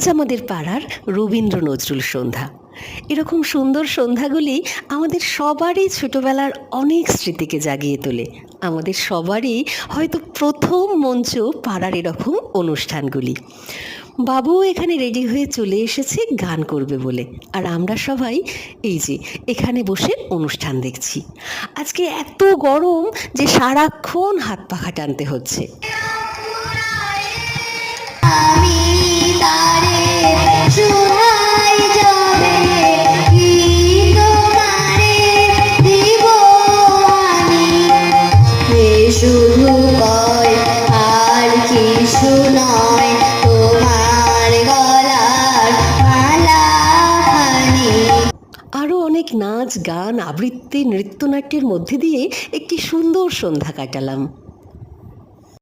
আজ আমাদের পাড়ার রবীন্দ্র নজরুল সন্ধ্যা। এরকম সুন্দর সন্ধ্যাগুলি আমাদের সবারই ছোটবেলার অনেক স্মৃতিকে জাগিয়ে তোলে। আমাদের সবারই হয়তো প্রথম মঞ্চ পাড়ার এরকম অনুষ্ঠানগুলি। বাবুও এখানে রেডি হয়ে চলে এসেছে গান করবে বলে, আর আমরা সবাই এই যে এখানে বসে অনুষ্ঠান দেখছি। আজকে এত গরম যে সারাক্ষণ হাত পাখা টানতে হচ্ছে। আরও অনেক নাচ গান আবৃত্তি নৃত্যনাট্যের মধ্যে দিয়ে একটি সুন্দর সন্ধ্যা কাটালাম।